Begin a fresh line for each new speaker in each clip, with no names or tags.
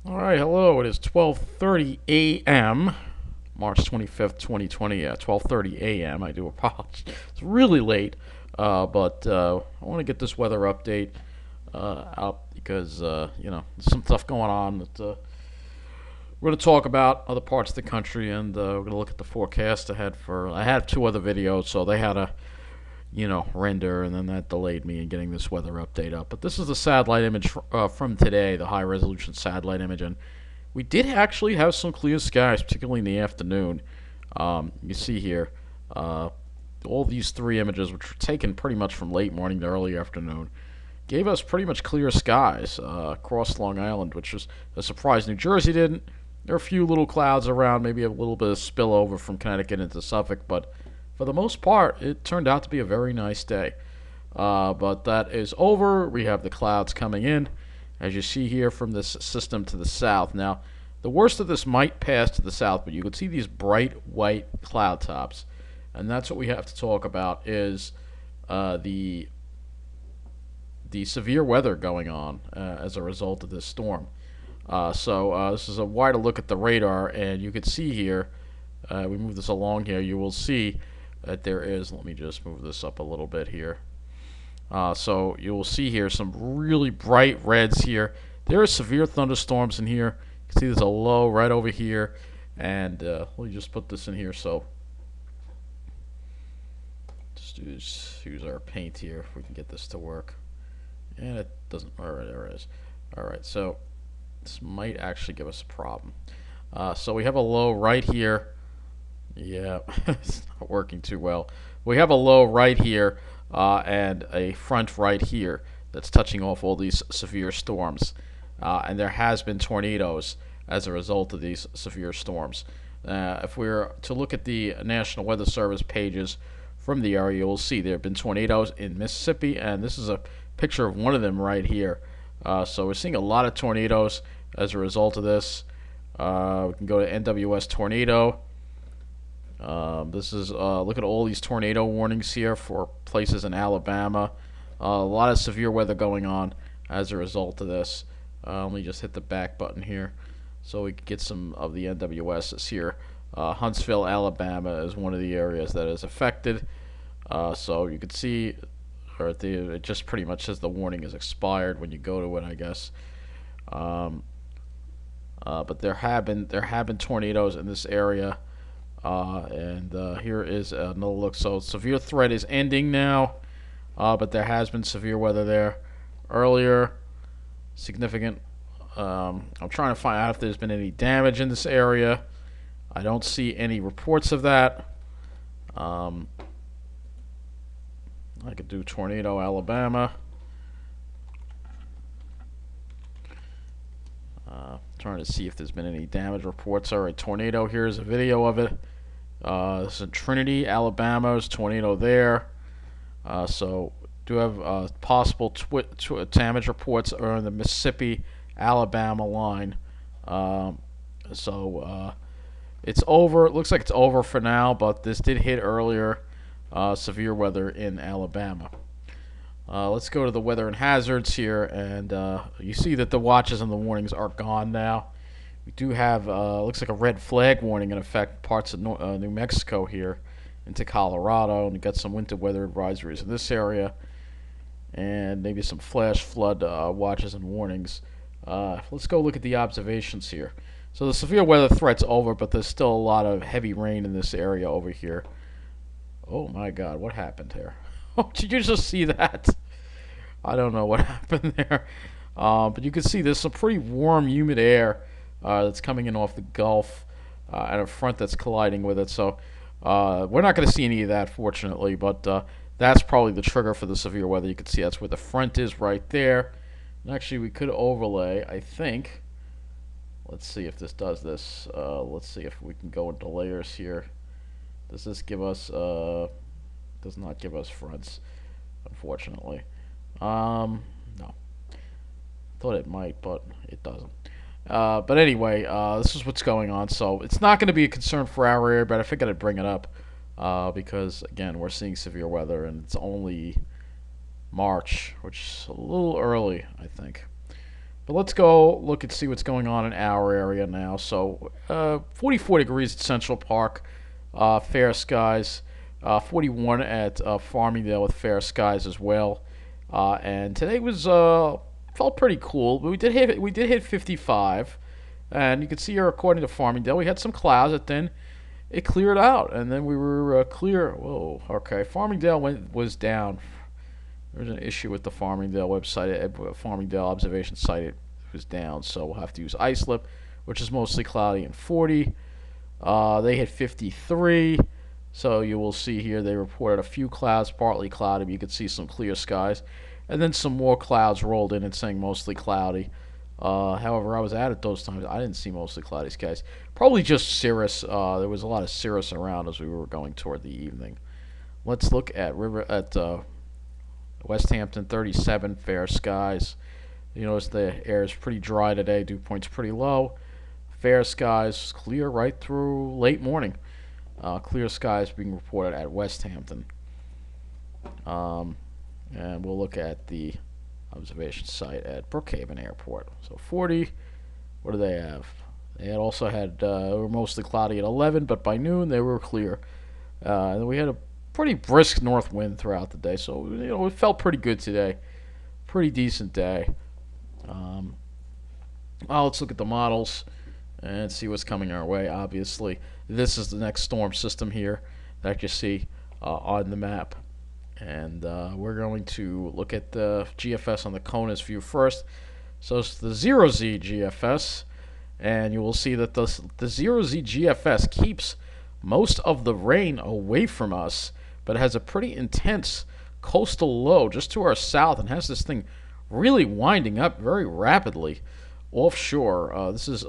All right, hello. It is 12:30 a.m. March 25th, 2020. Yeah, 12:30 a.m. I do apologize. It's really late, but I want to get this weather update out because there's some stuff going on that we're going to talk about other parts of the country, and we're going to look at the forecast ahead for. I had two other videos, so they had a render, and then that delayed me in getting this weather update up. But this is the satellite image from today, the high resolution satellite image, and we did actually have some clear skies, particularly in the afternoon. You see here, uh, all these three images, which were taken pretty much from late morning to early afternoon, gave us pretty much clear skies across Long Island, which was a surprise. New Jersey didn't. There are a few little clouds around, maybe a little bit of spillover from Connecticut into Suffolk, but for the most part, it turned out to be a very nice day. But that is over. We have the clouds coming in, as you see here from this system to the south. Now, the worst of this might pass to the south, but you can see these bright white cloud tops, and that's what we have to talk about is the severe weather going on as a result of this storm. So this is a wider look at the radar, and you can see here. We move this along here. You will see that there is. Let me just move this up a little bit here. So you will see here some really bright reds here. There are severe thunderstorms in here. You can see there's a low right over here, and let me just put this in here. So just use our paint here if we can get this to work. And it doesn't. All right, there it is. All right, so this might actually give us a problem. So we have a low right here. Yeah, it's not working too well. We have a low right here and a front right here that's touching off all these severe storms. And there has been tornadoes as a result of these severe storms. If we were to look at the National Weather Service pages from the area, you'll see there have been tornadoes in Mississippi, and this is a picture of one of them right here. So we're seeing a lot of tornadoes as a result of this. We can go to NWS tornado. This is look at all these tornado warnings here for places in Alabama. A lot of severe weather going on as a result of this. Let me just hit the back button here so we can get some of the NWSs here. Huntsville, Alabama is one of the areas that is affected. So you can see, it just pretty much says the warning is expired when you go to it, I guess. But there have been tornadoes in this area. And here is another look. So severe threat is ending now, but there has been severe weather there earlier. Significant. I'm trying to find out if there's been any damage in this area. I don't see any reports of that. I could do tornado Alabama. Trying to see if there's been any damage reports. All right, tornado. Here's a video of it. This is in Trinity, Alabama. There's a tornado there. So do have possible damage reports are in the Mississippi, Alabama line. So it's over. It looks like it's over for now, but this did hit earlier. Severe weather in Alabama. Let's go to the weather and hazards here, and you see that the watches and the warnings are gone now. We do have, looks like a red flag warning in effect parts of New Mexico here into Colorado, and we got some winter weather advisories in this area, and maybe some flash flood watches and warnings. Let's go look at the observations here. So the severe weather threat's over, but there's still a lot of heavy rain in this area over here. Oh my God, what happened here? Oh, did you just see that? I don't know what happened there. But you can see there's some pretty warm, humid air that's coming in off the Gulf and a front that's colliding with it. So we're not going to see any of that, fortunately, but that's probably the trigger for the severe weather. You can see that's where the front is right there. And actually, we could overlay, I think. Let's see if this does this. Let's see if we can go into layers here. Does this give us... does not give us fronts, unfortunately. No. Thought it might, but it doesn't. But anyway, this is what's going on. So it's not going to be a concern for our area, but I figured I'd bring it up because, again, we're seeing severe weather, and it's only March, which is a little early, I think. But let's go look and see what's going on in our area now. So 44 degrees at Central Park, fair skies. 41 at Farmingdale with fair skies as well. And today was felt pretty cool. But we did hit 55, and you can see here according to Farmingdale we had some clouds, but then it cleared out, and then we were clear. Whoa, okay. Farmingdale was down. There's an issue with the Farmingdale website, Farmingdale observation site. It was down, so we'll have to use iSlip, which is mostly cloudy and 40. They hit 53. So you will see here they reported a few clouds, partly cloudy, but you could see some clear skies. And then some more clouds rolled in and saying mostly cloudy. However, I was out at those times. I didn't see mostly cloudy skies. Probably just cirrus. There was a lot of cirrus around as we were going toward the evening. Let's look at West Hampton, 37, fair skies. You notice the air is pretty dry today. Dew point's pretty low. Fair skies, clear right through late morning. Clear skies being reported at West Hampton. And we'll look at the observation site at Brookhaven Airport. So 40, what do they have? They had also had, were mostly cloudy at 11, but by noon they were clear. And we had a pretty brisk north wind throughout the day, so it felt pretty good today. Pretty decent day. Well, let's look at the models and see what's coming our way. Obviously, this is the next storm system here that you see on the map. And we're going to look at the GFS on the CONUS view first. So it's the 0Z GFS, and you will see that the 0Z GFS keeps most of the rain away from us, but has a pretty intense coastal low just to our south and has this thing really winding up very rapidly offshore. This is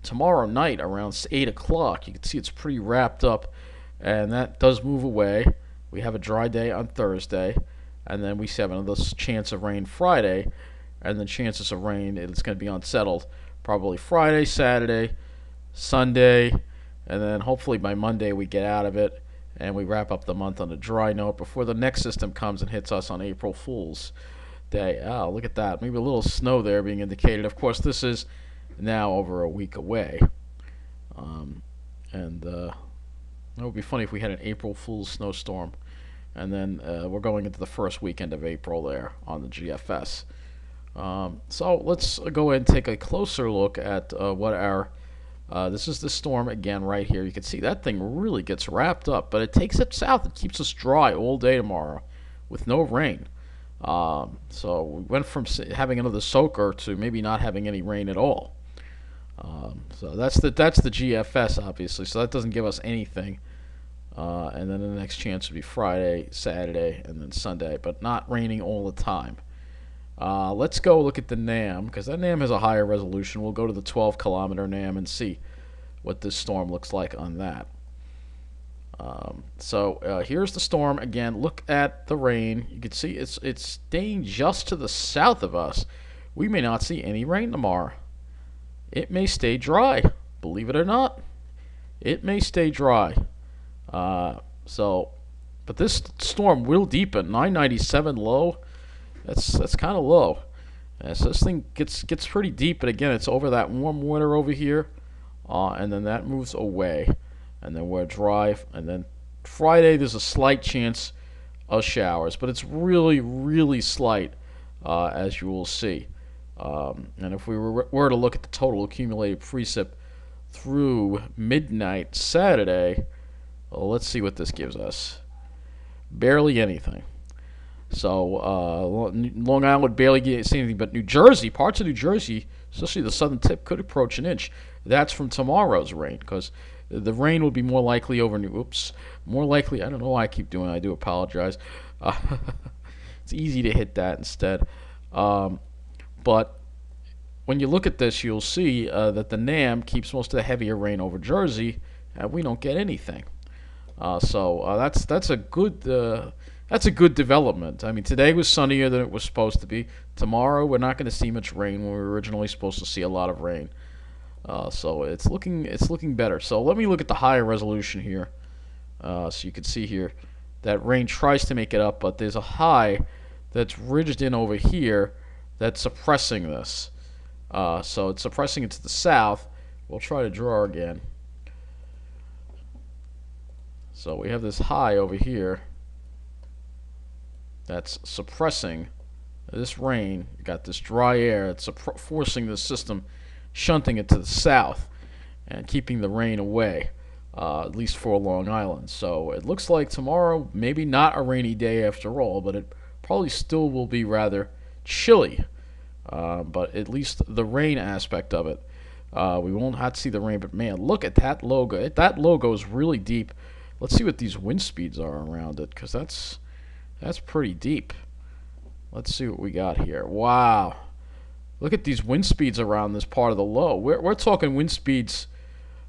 tomorrow night around 8 o'clock. You can see it's pretty wrapped up, and that does move away. We have a dry day on Thursday, and then we have another chance of rain Friday, and the chances of rain, it's going to be unsettled probably Friday, Saturday, Sunday, and then hopefully by Monday we get out of it and we wrap up the month on a dry note before the next system comes and hits us on April Fool's Day. Oh, look at that. Maybe a little snow there being indicated. Of course, this is now over a week away. It would be funny if we had an April Fool's snowstorm. And then we're going into the first weekend of April there on the GFS. So let's go ahead and take a closer look at what our... this is the storm again right here. You can see that thing really gets wrapped up, but it takes it south. It keeps us dry all day tomorrow with no rain. So we went from having another soaker to maybe not having any rain at all. So that's the GFS, obviously. So that doesn't give us anything. And then the next chance would be Friday, Saturday, and then Sunday, but not raining all the time. Let's go look at the NAM, because that NAM has a higher resolution. We'll go to the 12-kilometer NAM and see what this storm looks like on that. Here's the storm again. Look at the rain. You can see it's staying just to the south of us. We may not see any rain tomorrow. It may stay dry. Believe it or not, it may stay dry. But this storm will deepen. 997 low. That's kind of low. So this thing gets pretty deep, but again, it's over that warm water over here, and then that moves away, and then we're dry. And then Friday, there's a slight chance of showers, but it's really, really slight, as you will see. And if we were to look at the total accumulated precip through midnight Saturday, well, let's see what this gives us. Barely anything. So Long Island barely gets anything, but New Jersey, parts of New Jersey, especially the southern tip, could approach an inch. That's from tomorrow's rain, because the rain would be more likely over more likely. I don't know why I keep doing it. I do apologize. It's easy to hit that instead. But when you look at this, you'll see that the NAM keeps most of the heavier rain over Jersey, and we don't get anything. That's a good development. I mean, today was sunnier than it was supposed to be. Tomorrow we're not going to see much rain when we were originally supposed to see a lot of rain. So it's looking better. So let me look at the higher resolution here. So you can see here that rain tries to make it up, but there's a high that's ridged in over here that's suppressing this. So it's suppressing it to the south. We'll try to draw again. So we have this high over here that's suppressing this rain. You got this dry air. It's forcing the system, shunting it to the south and keeping the rain away, at least for Long Island. So it looks like tomorrow, maybe not a rainy day after all, but it probably still will be rather chilly. But at least the rain aspect of it, we won't have to see the rain. But man, look at that logo. That logo is really deep. Let's see what these wind speeds are around it, because that's pretty deep. Let's see what we got here. Wow. Look at these wind speeds around this part of the low. We're talking wind speeds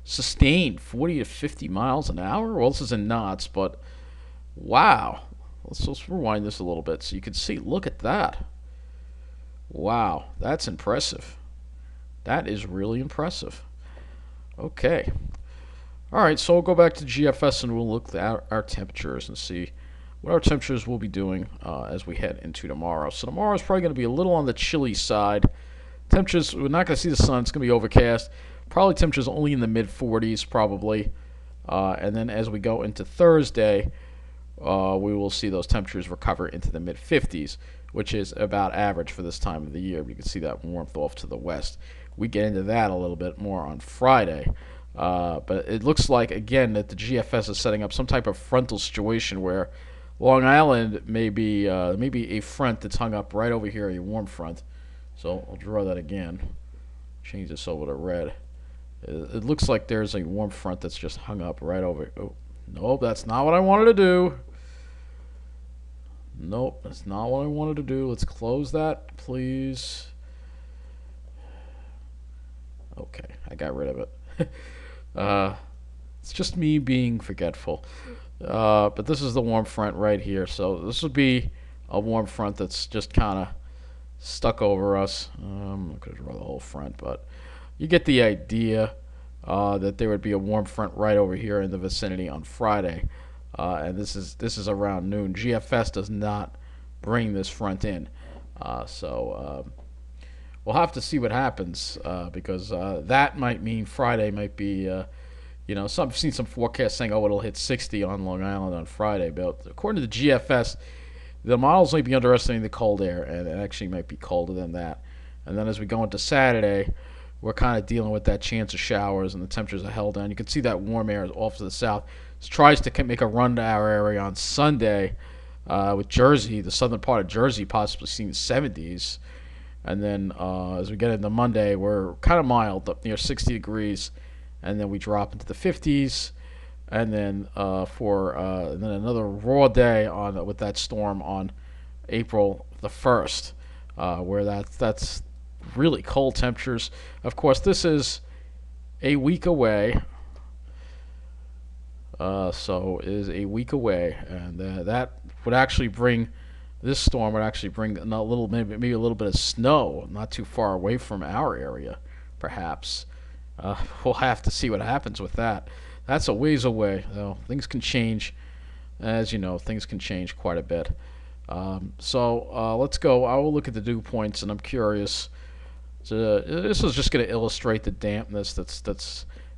sustained 40 to 50 miles an hour. Well, this is in knots, but wow. Let's rewind this a little bit so you can see. Look at that. Wow, that's impressive. That is really impressive. Okay. All right, so we'll go back to GFS and we'll look at our temperatures and see what our temperatures will be doing as we head into tomorrow. So tomorrow is probably going to be a little on the chilly side. Temperatures, we're not going to see the sun. It's going to be overcast. Probably temperatures only in the mid-40s probably. And then as we go into Thursday, we will see those temperatures recover into the mid-50s, which is about average for this time of the year. You can see that warmth off to the west. We get into that a little bit more on Friday. But it looks like, again, that the GFS is setting up some type of frontal situation where Long Island may be a front that's hung up right over here, a warm front. So I'll draw that again. Change this over to red. It looks like there's a warm front that's just hung up right over. Oh, nope, that's not what I wanted to do. Nope, that's not what I wanted to do. Let's close that, please. Okay, I got rid of it. It's just me being forgetful. But this is the warm front right here. So this would be a warm front that's just kind of stuck over us. I'm not going to draw the whole front, but you get the idea that there would be a warm front right over here in the vicinity on Friday. And this is around noon. GFS does not bring this front in. So we'll have to see what happens because that might mean Friday might be, I've seen some forecasts saying, oh, it'll hit 60 on Long Island on Friday. But according to the GFS, the models might be underestimating the cold air, and it actually might be colder than that. And then as we go into Saturday, we're kind of dealing with that chance of showers, and the temperatures are held down. You can see that warm air off to the south. It tries to make a run to our area on Sunday with Jersey, the southern part of Jersey, possibly seeing 70s. And then as we get into Monday, we're kind of mild, up near 60 degrees. And then we drop into the 50s, and then and then another raw day with that storm on April the 1st, where that's really cold temperatures. Of course, this is a week away, so it is a week away, and that would actually bring this storm would actually bring maybe a little bit of snow, not too far away from our area, perhaps. We'll have to see what happens with that. That's a ways away, though. Things can change. As you know, things can change quite a bit. So let's go. I will look at the dew points, and I'm curious. This is just going to illustrate the dampness that's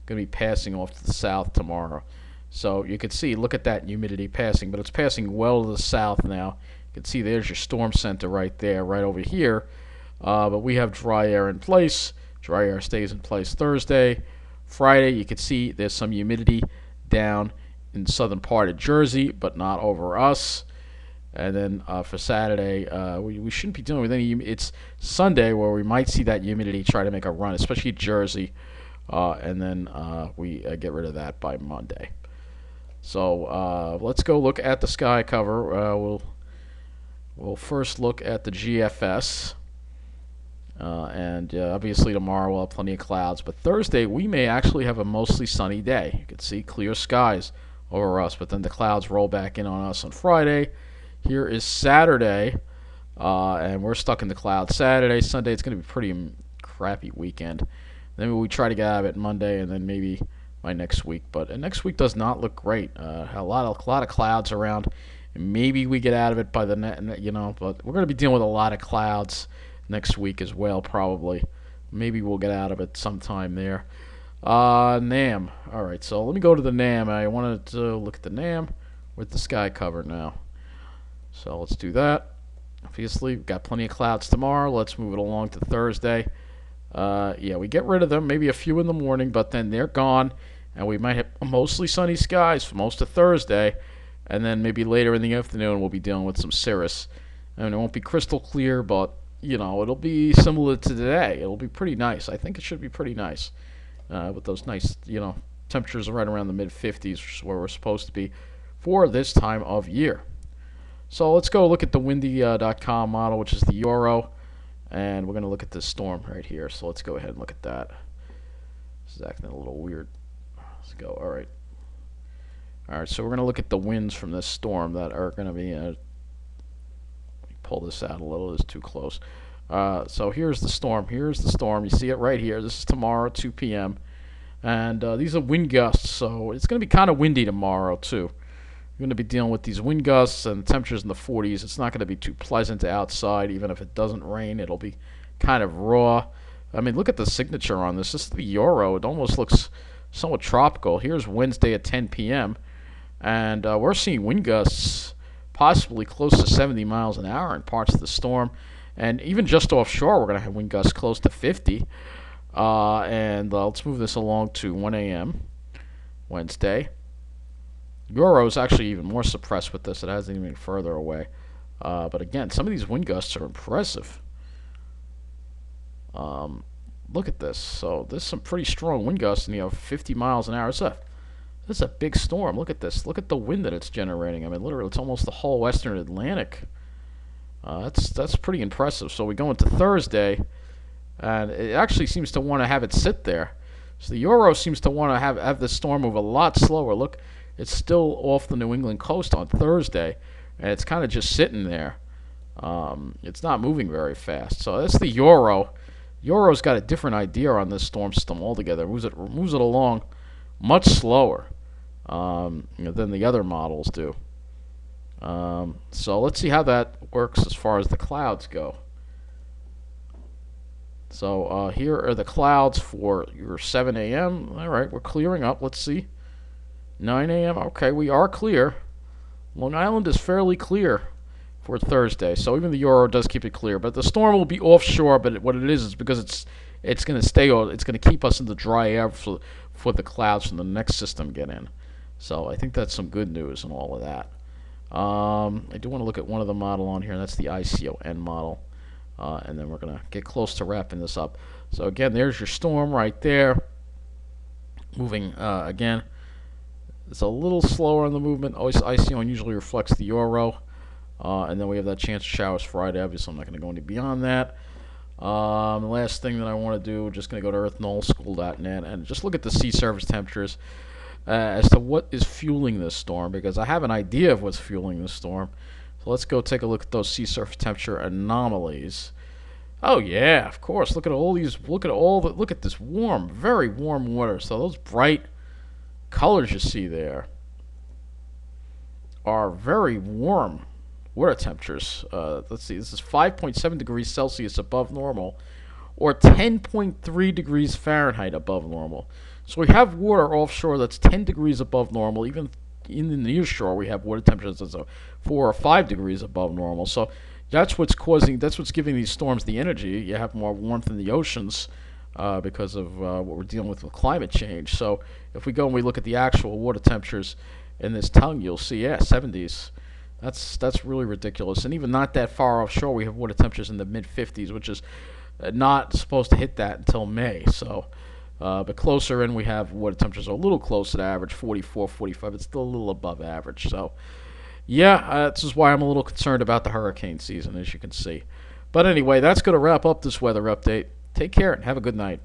going to be passing off to the south tomorrow. So you can see, look at that humidity passing, but it's passing well to the south now. You can see there's your storm center right there, right over here. But we have dry air in place. Dry air stays in place Thursday. Friday, you can see there's some humidity down in the southern part of Jersey, but not over us. And then for Saturday, we shouldn't be dealing with any. It's Sunday where we might see that humidity try to make a run, especially Jersey. And then we get rid of that by Monday. So let's go look at the sky cover. We'll first look at the GFS. And obviously tomorrow we'll have plenty of clouds, but Thursday we may actually have a mostly sunny day. You can see clear skies over us, but then the clouds roll back in on us on Friday. Here is Saturday, and we're stuck in the clouds Saturday. Sunday it's going to be a pretty crappy weekend. Then we try to get out of it Monday, and then maybe by next week. But next week does not look great. A lot of clouds around. And maybe we get out of it by but we're going to be dealing with a lot of clouds next week as well, probably. Maybe we'll get out of it sometime there. NAM. All right, so let me go to the NAM. I wanted to look at the NAM with the sky cover now. So let's do that. Obviously, we've got plenty of clouds tomorrow. Let's move it along to Thursday. Yeah, we get rid of them, maybe a few in the morning, but then they're gone, and we might have mostly sunny skies for most of Thursday, and then maybe later in the afternoon we'll be dealing with some cirrus. I mean, it won't be crystal clear, but it'll be similar to today. It'll be pretty nice. I think it should be pretty nice with those nice, temperatures right around the mid 50s, which is where we're supposed to be for this time of year. So let's go look at the windy.com model, which is the Euro. And we're going to look at this storm right here. So let's go ahead and look at that. This is acting a little weird. Let's go. All right. All right, so we're going to look at the winds from this storm that are going to be... let me pull this out a little. It's too close. So here's the storm. Here's the storm. You see it right here. This is tomorrow, 2 p.m. And these are wind gusts. So it's going to be kind of windy tomorrow, too. You're going to be dealing with these wind gusts and temperatures in the 40s. It's not going to be too pleasant outside. Even if it doesn't rain, it'll be kind of raw. I mean, look at the signature on this. This is the Euro. It almost looks somewhat tropical. Here's Wednesday at 10 p.m. And we're seeing wind gusts possibly close to 70 miles an hour in parts of the storm. And even just offshore, we're going to have wind gusts close to 50. And let's move this along to 1 a.m. Wednesday. Euro is actually even more suppressed with this. It hasn't even further away. But again, some of these wind gusts are impressive. Look at this. So there's some pretty strong wind gusts, and 50 miles an hour. This is a big storm. Look at this. Look at the wind that it's generating. I mean, literally, it's almost the whole western Atlantic. That's pretty impressive. So we go into Thursday, and it actually seems to want to have it sit there. So the Euro seems to want to have this storm move a lot slower. Look. It's still off the New England coast on Thursday, and it's kind of just sitting there. It's not moving very fast. So that's the Euro. Euro's got a different idea on this storm system altogether. Moves it along much slower than the other models do. So let's see how that works as far as the clouds go. So here are the clouds for your 7 a.m. All right, we're clearing up. Let's see. 9 a.m. Okay, we are clear. Long Island is fairly clear for Thursday, so even the Euro does keep it clear. But the storm will be offshore. But what it is because it's going to stay. It's going to keep us in the dry air for the clouds from the next system get in. So I think that's some good news and all of that. I do want to look at one of the model on here, and that's the ICON model. And then we're going to get close to wrapping this up. So again, there's your storm right there. Moving again. It's a little slower on the movement. ICON usually reflects the Euro. And then we have that chance of showers Friday. Obviously, I'm not going to go any beyond that. The last thing that I want to do, just going to go to earthnullschool.net and just look at the sea surface temperatures as to what is fueling this storm, because I have an idea of what's fueling this storm. So let's go take a look at those sea surface temperature anomalies. Oh yeah, of course. Look at this warm, very warm water. So those bright colors you see there are very warm water temperatures. Let's see, this is 5.7 degrees Celsius above normal, or 10.3 degrees Fahrenheit above normal. So we have water offshore that's 10 degrees above normal. Even in the near shore, we have water temperatures that's 4 or 5 degrees above normal. So that's what's giving these storms the energy. You have more warmth in the oceans because of what we're dealing with climate change. So if we go and we look at the actual water temperatures in this tongue, you'll see, 70s. That's really ridiculous. And even not that far offshore, we have water temperatures in the mid-50s, which is not supposed to hit that until May. So, but closer in, we have water temperatures a little closer to average, 44, 45. It's still a little above average. So, yeah, this is why I'm a little concerned about the hurricane season, as you can see. But anyway, that's going to wrap up this weather update. Take care and have a good night.